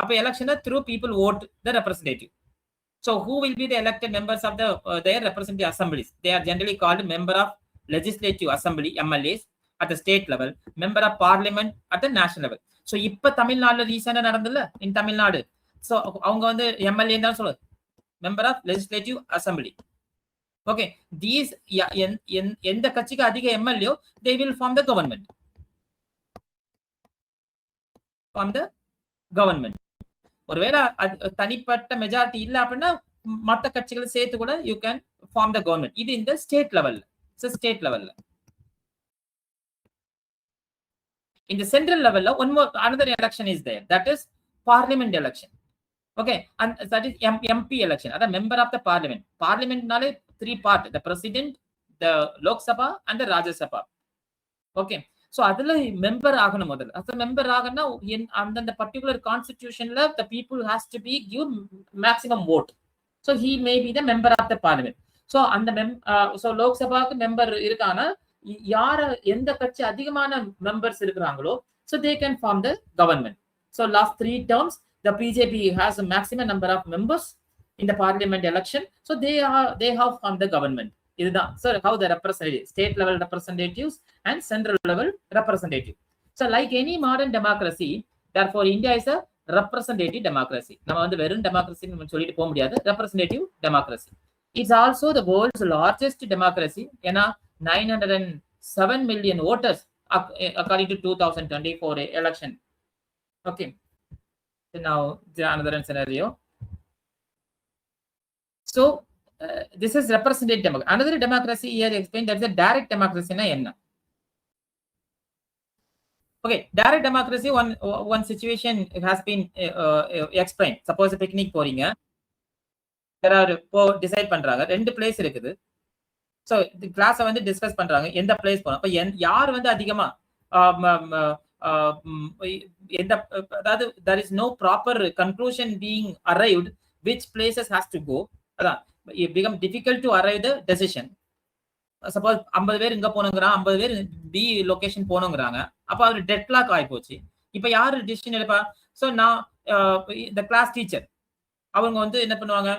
Appo election through people vote the representative. So who will be the elected members of the their representative assemblies? They are generally called member of legislative assembly, MLAs, at the state level, member of parliament at the national level. So இப்ப தமிழ்நாடுல ரீசெண்டா நடந்தல in Tamil Nadu, so அவங்க வந்து MLA தான் சொல்லுது, member of legislative assembly. Okay, these எந்த கட்சிக்கு அதிக MLA, they will form the government. From the government. ஒருவேளை தனிப்பட்ட மெஜாரிட்டி இல்ல அப்படின்னா மற்ற கட்சிகளை சேர்த்து கூட you can form the government. இது இந்த ஸ்டேட் லெவல்ல. ஸ்டேட் லெவல்ல. In the central level, another election is there. That is parliament election. Okay, and that is MP election. That is member of the parliament. Parliament nale 3 parts: the president, the Lok Sabha, and the Rajya Sabha. Okay. So அதுல member ஆகணும் முதல்ல. அது member ஆகணும்னா அந்த particular கான்ஸ்டிடியூஷன்ல the people has to be give maximum vote. So he may be the member of the parliament. So அந்த so Lok சபாக்கு member இருக்கானா, யார எந்த கட்சி அதிகமான மெம்பர்ஸ் இருக்கிறாங்களோ so they can form the government. So last 3 terms the BJP has a maximum number of members in the parliament election, so they have formed the government. இதுதான் sir how the representative state level representatives and central level representative. So like any modern democracy, therefore India is a representative democracy. நம்ம வந்து வெறும் democracy ன்னு சொல்லிட்டு போக முடியாது, representative democracy. It's also the world's largest democracy. ஏன்னா 907 million voters according to 2024 election. Okay, so now another scenario. So this is representative democracy. Another democracy here explained, that is a direct democracy na enna. Okay, direct democracy, one situation has been explained. Suppose picnic போறீங்க, there are decide பண்றாங்க, ரெண்டு place இருக்குது. So கிளாஸ வந்து discuss பண்றாங்க எந்த place போறோம். அப்ப யார் வந்து அதிகமா எந்த, அதாவது there is no proper conclusion being arrived which places has to go. அதான் it become difficult to arrive the decision. Suppose 50 பேர் இங்க போனுங்கறாங்க, 50 பேர் பி லொகேஷன் போனுங்கறாங்க. அப்ப அது டெட்லாக் ஆயி போச்சு. இப்ப யாரு டிசிஷன் எடுப்பா? சோ நான் the class teacher அவங்க வந்து என்ன பண்ணுவாங்க,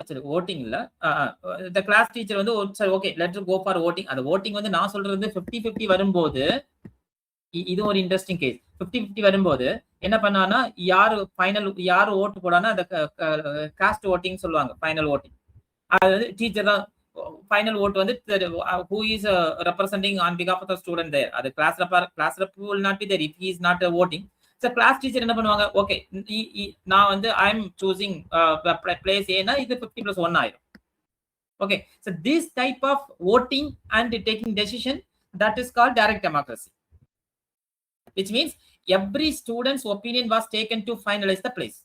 ஆக்சுவலி voting இல்ல, the class teacher வந்து சரி okay let's go for voting. அந்த voting வந்து நான் சொல்றது 50-50 வரும்போது, இது ஒரு இன்ட்ரெஸ்டிங் கேஸ். 50-50 வரும்போது என்ன பண்ணானா, யாரு ஃபைனல் யாரு ஓட்டு போடானா அந்த காஸ்ட் ஓட்டிங் சொல்லுவாங்க, ஃபைனல் ஓட்டிங். அது டீச்சர் தான் ஃபைனல் ஓட் வந்து who is representing on behalf of the student there. அது class rep will not be there if he is not voting. So class teacher என்ன பண்ணுவாங்க, ஓகே நான் வந்து I am choosing place A னா இது 50+1 ஆயிடும். Okay, so this type of voting and taking decision, that is called direct democracy, which means every student's opinion was taken to finalize the place.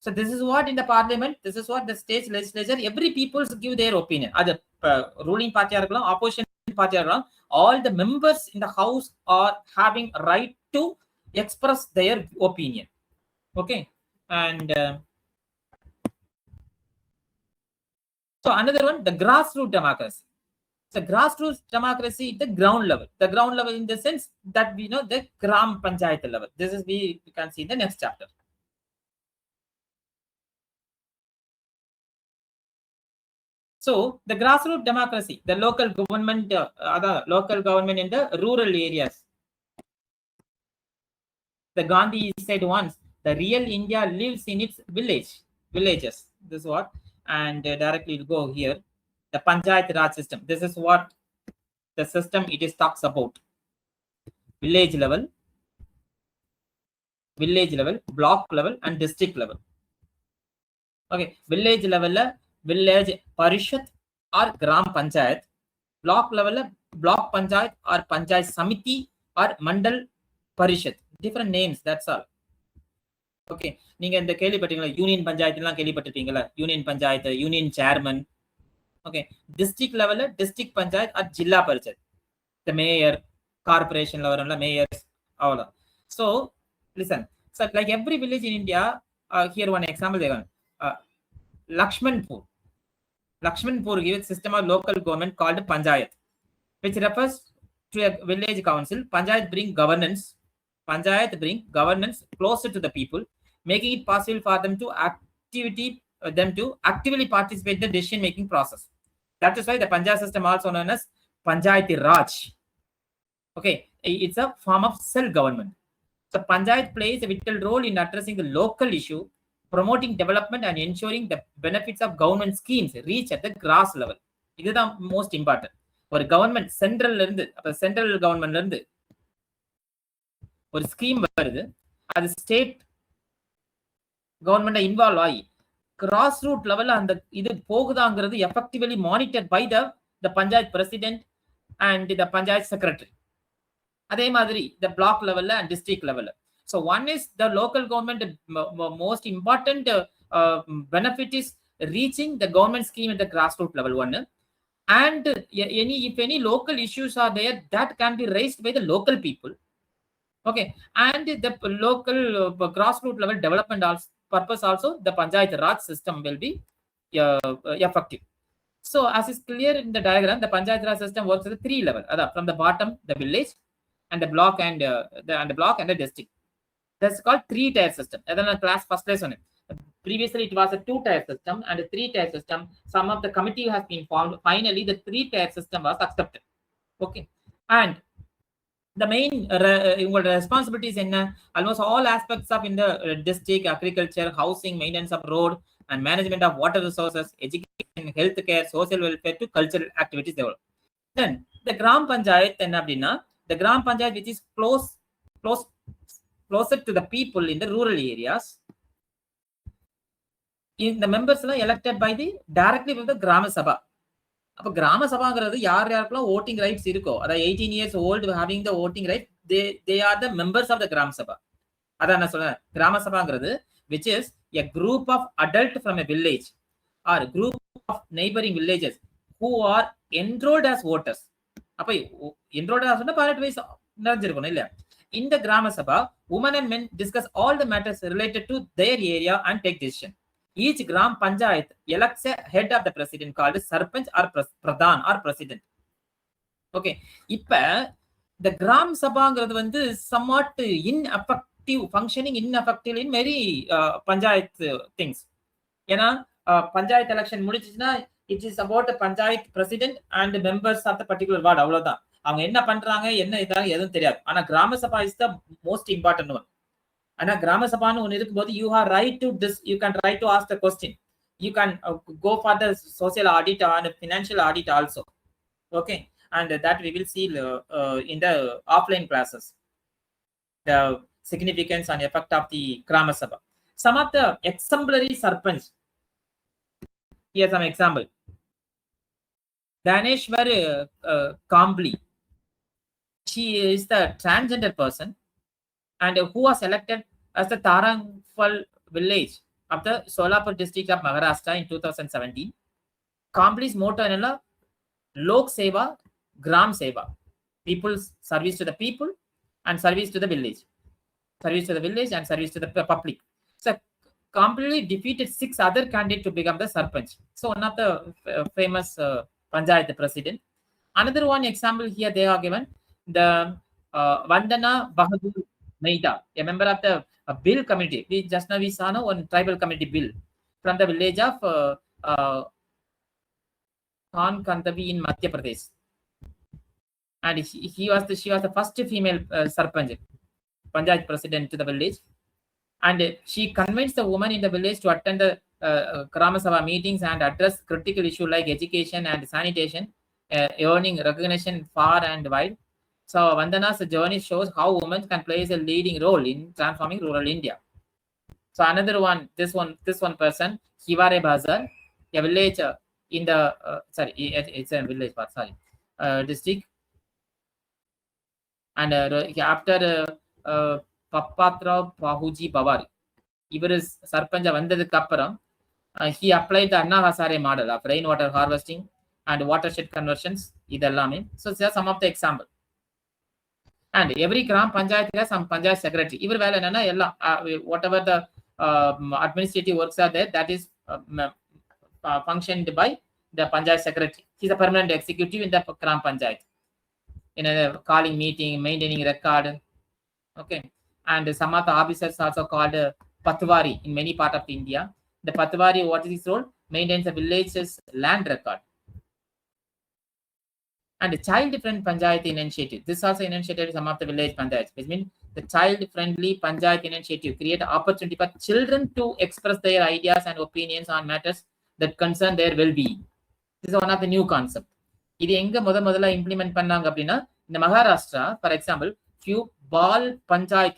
So this is what in the parliament, this is what the state legislature, every people give their opinion. Other ruling party irukkalam, opposition party irukkalam, all the members in the house are having right to express their opinion. Okay, and so another one, the grassroots democracy. So grassroots democracy, the ground level. The ground level in the sense that we know the Gram Panchayat level. This is we can see in the next chapter. So the grassroots democracy, the local government, local government in the rural areas. The Gandhi said once, the real India lives in its villages. This is what, and directly we'll go here. The Panchayat Raj system. This is what the system it is talks about. Village level, block level, and district level. Okay, village level, village parishad or gram panchayat. Block level, block panchayat or panchayat samiti or mandal parishad. Different names, that's all. Okay, நீங்க இந்த கேள்விப்பட்டீங்களா, union panchayat எல்லாம் கேள்விப்பட்டிருப்பீங்களா, union panchayat, union chairman. Okay, district level, district panchayat or jilla parishad. The mayor, corporation level, mayors, all. So listen, so like every village in India, here one example they Lakshmanpur gives system of local government called Panchayat, which refers to a village council. Panchayat bring governance closer to the people, making it possible for them to actively participate in the decision making process. That is why the Panchayat system, also known as Panchayati Raj. Okay, it's a form of self-government. So Panchayat plays a vital role in addressing the local issue, promoting development and ensuring the benefits of government schemes reach at the grass level. This is the most important. ஒரு government சென்ட்ரல்ல இருந்து, அப்ப central கவர்மெண்ட்ல இருந்து ஒரு scheme வருது, அது state government involve ஆகி கிராஸ் ரூட் லெவல்ல அந்த இது போகுதாங்கிறது effectively monitor by the panchayat president and the panchayat secretary. அதே மாதிரி த பிளாக் லெவல்ல அண்ட் டிஸ்ட்ரிக்ட் லெவல்ல. So one is the local government, most important benefit is reaching the government scheme at the grassroots level one. And if any local issues are there, that can be raised by the local people. Okay, and the local grassroots level development also purpose also the Panchayat Raj system will be effective. So as is clear in the diagram, the Panchayat Raj system works at the 3 level. From the bottom, the village, and the block and the district. That's called 3-tier system. Class first lesson. Previously, it was a 2-tier system and a 3-tier system. Some of the committee has been formed. Finally, the 3-tier system was accepted. Okay, and the main responsibilities in almost all aspects of in the district: agriculture, housing, maintenance of road, and management of water resources, education, healthcare, social welfare to cultural activities. Then the Gram Panchayat, the Gram Panchayat, which is closer to the people in the rural areas. The members are elected by the directly from the Grama Sabha. அப்ப கிராம சபாங்கிறது யாருக்கெல்லாம் voting rights இருக்கோ, அதாவது 18 years old having the voting right, they are the members of the Gram Sabha. அதான் நான் சொல்றேன், கிராம சபாங்கிறது which is a group of adult from a village or group of neighboring villages who are enrolled as voters. அப்ப enrolled as parent wise நிறைஞ்சிருக்கணும் இல்லையா? In the Grama Sabha, women and men discuss all the matters related to their area and take decision. Each Gram Panchayat elects a head of the president called Sarpanch or Pradhan or president. Okay, இப்ப the Gram Sabhaங்கிறது வந்து somewhat ineffective, functioning ineffective in many Panchayat things. ஏன்னா panchayat election முடிஞ்சிச்சுன்னா it is about the Panchayat president and members of the particular ward. அவ்வளவுதான். அவங்க என்ன பண்றாங்க, என்ன இதாக எதுவும் தெரியாது. ஆனா கிராம சபா is the most important one. ஆனா கிராம சபான்னு ஒன்னு இருக்கும்போது you have right to you can try to ask the question. You can go for the social audit and financial audit also. Okay, and that we will see in the offline classes the significance and effect of the Grama Sabha. Some of the exemplary sarpanch. Here's some example. Daneshwar Kambli. She is the transgender person and who was elected as the Tarangfal village of the Solapur district of Maharashtra in 2017. Kambli's motto is Lok Seva, Gram Seva. People's service to the people and service to the village. Service to the village and service to the public. So Kambli defeated 6 other candidates to become the Sarpanch. So one of the famous Panchayat president. Another one example here they are given. The Vandana Bahadur Maida, a member of the bill committee. We just now we saw one tribal committee bill from the village of Khan Kantavi in Madhya Pradesh, and she was the first female Sarpanch, Panchayat president to the village, and she convinced the woman in the village to attend the Grama Sabha meetings and address critical issues like education and sanitation, earning recognition far and wide. So Vandana's journey shows how women can play a leading role in transforming rural India. So another one, this one person, Hivare Bazar, a village in the it's a village part, district. And after Papatra Pahuji Bavar, இவர் சர்பஞ்சா வந்ததுக்கு அப்புறம் he applied the Anna Hazare model of rainwater harvesting and watershed conversions. இதெல்லாமே. So these are some of the example. And every Gram Panchayat has some Panchayat secretary. Ivar vela enna ella whatever the administrative works are there, that is functioned by the Panchayat secretary. He is a permanent executive in the Gram Panchayat. In a calling meeting, maintaining record. Okay, and some of the officers also called Patwari in many parts of India. The Patwari, what is his role? Maintains the village's land record. And the child-friendly Panchayat initiative. This also initiated some of the village Panchayats, which means the child-friendly Panchayat initiative create opportunity for children to express their ideas and opinions on matters that concern their well-being. This is one of the new concept. இது எங்க முதல்ல implement பண்ணாங்க அப்படின்னா இந்த Maharashtra, for example, few bal panchayat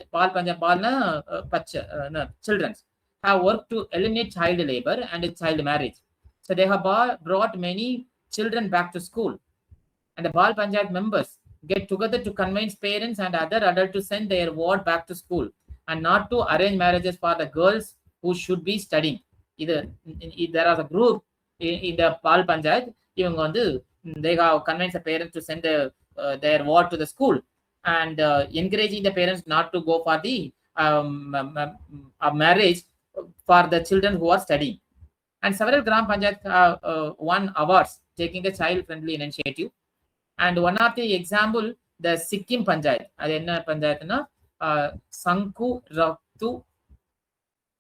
children have worked to eliminate child labor and child marriage. So they have brought many children back to school. And the Bal Panchayat members get together to convince parents and other adults to send their ward back to school and not to arrange marriages for the girls who should be studying. There is a group in the Bal Panchayat, they have convinced the parents to send their ward to the school and encouraging the parents not to go for the marriage for the children who are studying. And several Gram Panchayats have won awards taking the child-friendly initiative. And one of the example, the Sikkim Panchayat. அது என்ன பஞ்சாயத்துனா சங்கு ரத்து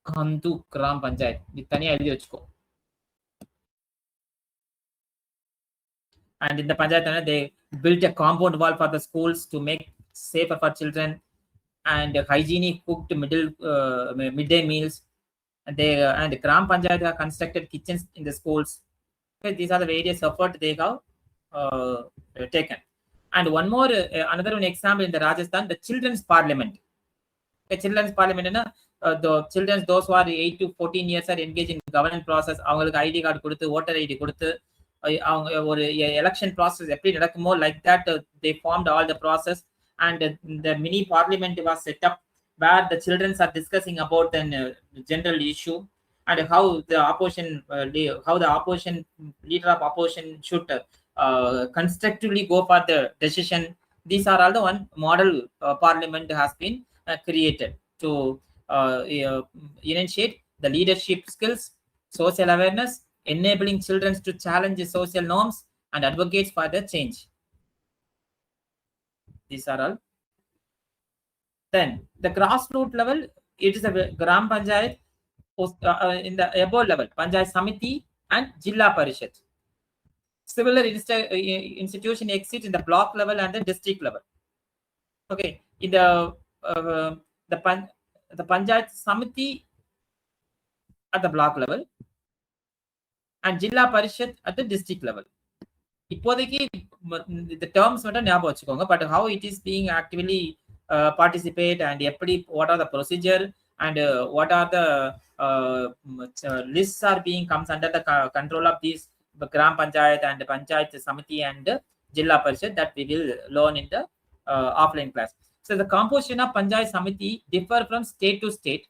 கந்து gram panchayat. இது தனியா எழுதி வச்சுக்கோ. And in the panchayat, they built a compound wall for the schools to make safer for children, and hygienic cooked midday meals. And they and Gram Panchayat have constructed kitchens in the schools. Okay, these are the various efforts they have taken. And one more, another one example in the Rajasthan, the children's parliament. The children's parliament, the children, those who are 8 to 14 years are engaged in governance process. அவங்களுக்கு ID card கொடுத்து voter ID கொடுத்து அவங்க ஒரு election process எப்படி நடக்குமோ like that they formed all the process and the mini parliament was set up where the children are discussing about an general issue and how the opposition leader of opposition should constructively go for the decision. These are all the one model parliament has been created to initiate the leadership skills, social awareness, enabling children to challenge social norms and advocates for the change. These are all. Then the grassroots level, it is a Gram Panchayat in the above level, Panchayat Samiti and Jilla Parishad. Similar institution exists in the block level and the district level. Okay, in the Panchayat Samiti at the block level and Jilla Parishad at the district level. இப்போதைக்கு the terms மட்டும் ஞாபகம் வச்சுக்கோங்க, but how it is being actively participate and எப்படி what are the procedure and what are the lists are being comes under the control of these Gram Panchayat and Panchayat Samiti and Jilla Parishad that we will learn in the offline class. So the composition of Panchayat Samiti differ from state to state,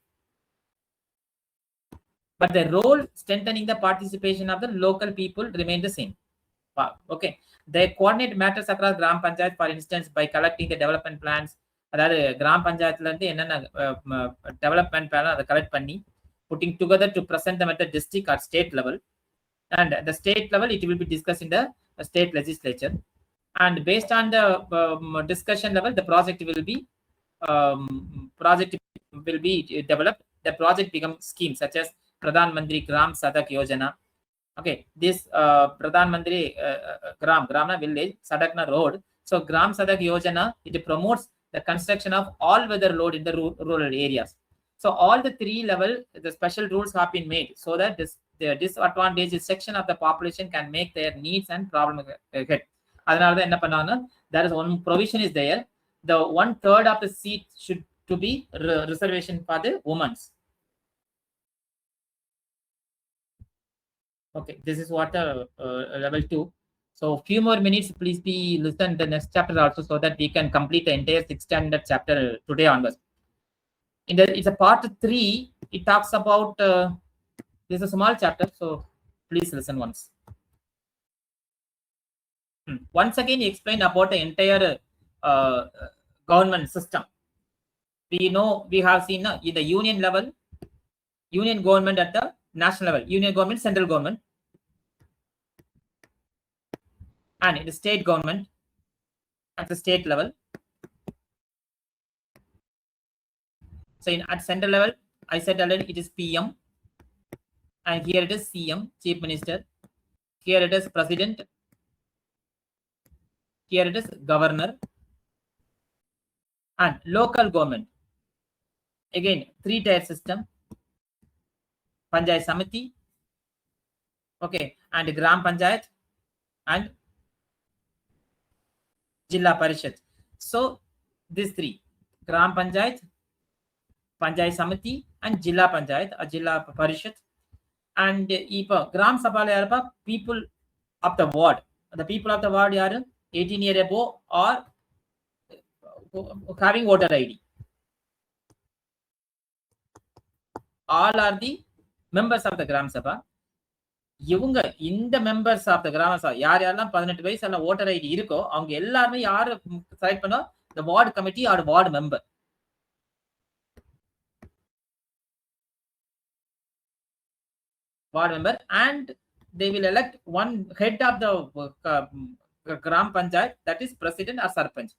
but the role strengthening the participation of the local people remain the same. Okay, they coordinate matters across Gram Panchayat, for instance, by collecting the development plans. அதாவது கிராம் பஞ்சாயத்துல இருந்து என்னென்ன development plan அதை collect பண்ணி putting together to present them at the district or state level, and the state level it will be discuss in the state legislature, and based on the discussion level the project will be developed. The project becomes schemes such as Pradhan Mantri Gram Sadak Yojana. Okay, this Pradhan Mantri Gramna village, Sadakna road. So Gram Sadak Yojana, it promotes the construction of all weather road in the rural areas. So all the three level, the special rules have been made so that the disadvantaged section of the population can make their needs and problem hit. அதனால தான் என்ன பண்ணாங்கன்னா, there is one provision is there, the 1/3 of the seat should to be reservation for the women. Okay, this is what level 2. So few more minutes, please be listen the next chapter also, so that we can complete the entire 6th standard chapter today onwards. It's a part 3. It talks about this is a small chapter, so please listen once. Once again, he explained about the entire government system. We know, we have seen in the union level, union government at the national level, union government, central government, and in the state government at the state level. So at central level, I said already, it is PM, and here it is CM, Chief Minister. Here it is President. Here it is Governor. And local government, again 3-tier system, Panchayat Samiti, okay, and Gram Panchayat and Jilla Parishad. So these 3, Gram Panchayat, Panchayat Samiti and Jilla Panchayat or Jilla Parishad. And Gram Sabha people of the ward. The people of the ward are 18 years above or having voter ID. All are the members of the Gram Sabha. இவங்க இந்த members of the கிராம சபா யாரெல்லாம் 18 வயசு எல்லாம் voter ID இருக்கோ அவங்க எல்லாருமே யாரு செலக்ட் பண்ணா, the ward committee or ward member. ward member, and they will elect one head of the gram panchayat, that is president or sarpanch.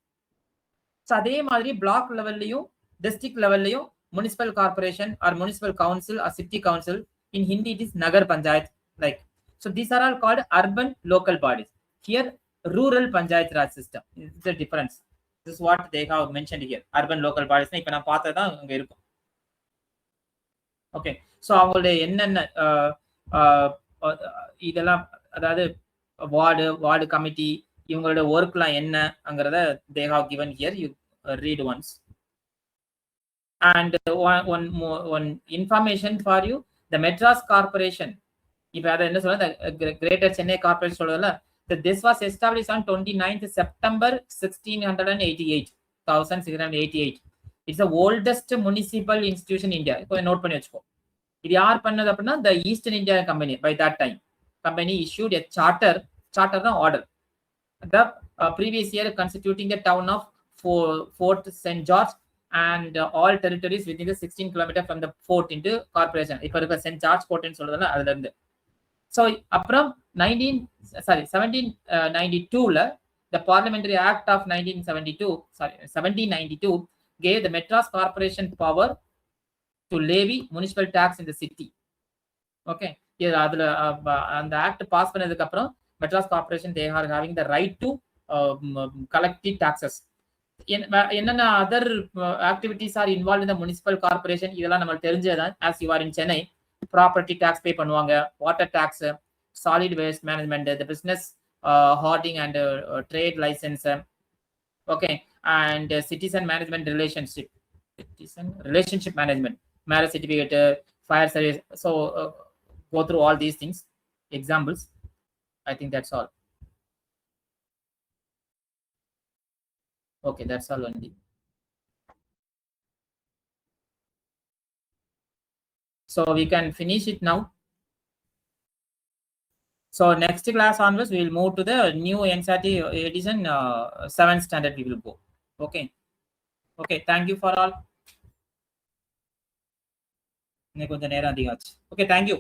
So அதே மாதிரி பிளாக் லெவல்லையும் டிஸ்ட்ரிக்ட் லெவல்லையும் municipal corporation or municipal council or city council, in Hindi it is nagar panchayat, like. So these are all called urban local bodies. Here rural panchayat raj system is the difference. This what they have mentioned here. Urban local பாடிஸ்னா இப்போ நான் பார்த்ததான் அங்கே இருக்கும். Okay, so அவங்களுடைய என்னென்ன இதெல்லாம், அதாவது ward committee, இவங்களோட ஒர்க்லாம் என்னங்கிறத they have given here, you read once. And one information for you, the Madras Corporation, இப்ப அத என்ன சொல்றது, கிரேட்டர் சென்னை கார்பரேஷன் சொல்றதுல, this was established on 29th September 1688. It's the oldest municipal institution in India. இப்போ note பண்ணி வச்சுக்கோ. இது யார் பண்ணது அப்படின்னா the Eastern India Company. By that time company issued a charter தான் order. The previous year constituting the town of Fort St. George and all territories within the 16 kilometers from the fort into corporation. இப்ப இருக்க send George கோட்டைன்னு சொல்றதுல அதுல இருந்து. So அப்புறம் 1792ல the Parliamentary Act of 1792 gave the Madras Corporation power to levy municipal tax in the city. Okay, அதுல அந்த act pass பண்ணதுக்கு அப்புறம் Madras Corporation, they are having the right to collect the taxes. என்னென்ன other activities are involve இந்த municipal corporation, இதெல்லாம் நம்மளுக்கு தெரிஞ்சதுதான். As you are in Chennai, property tax pay பண்ணுவாங்க, water tax, solid waste management, the business hoarding and trade licence, okay, and citizen management relationship management, marriage certificate, fire service. So go through all these things, examples. I think that's all. Okay, that's all only. So we can finish it now. So next class onwards, we will move to the new NCERT edition 7th standard. We will go. Okay. Thank you for all. Okay, thank you.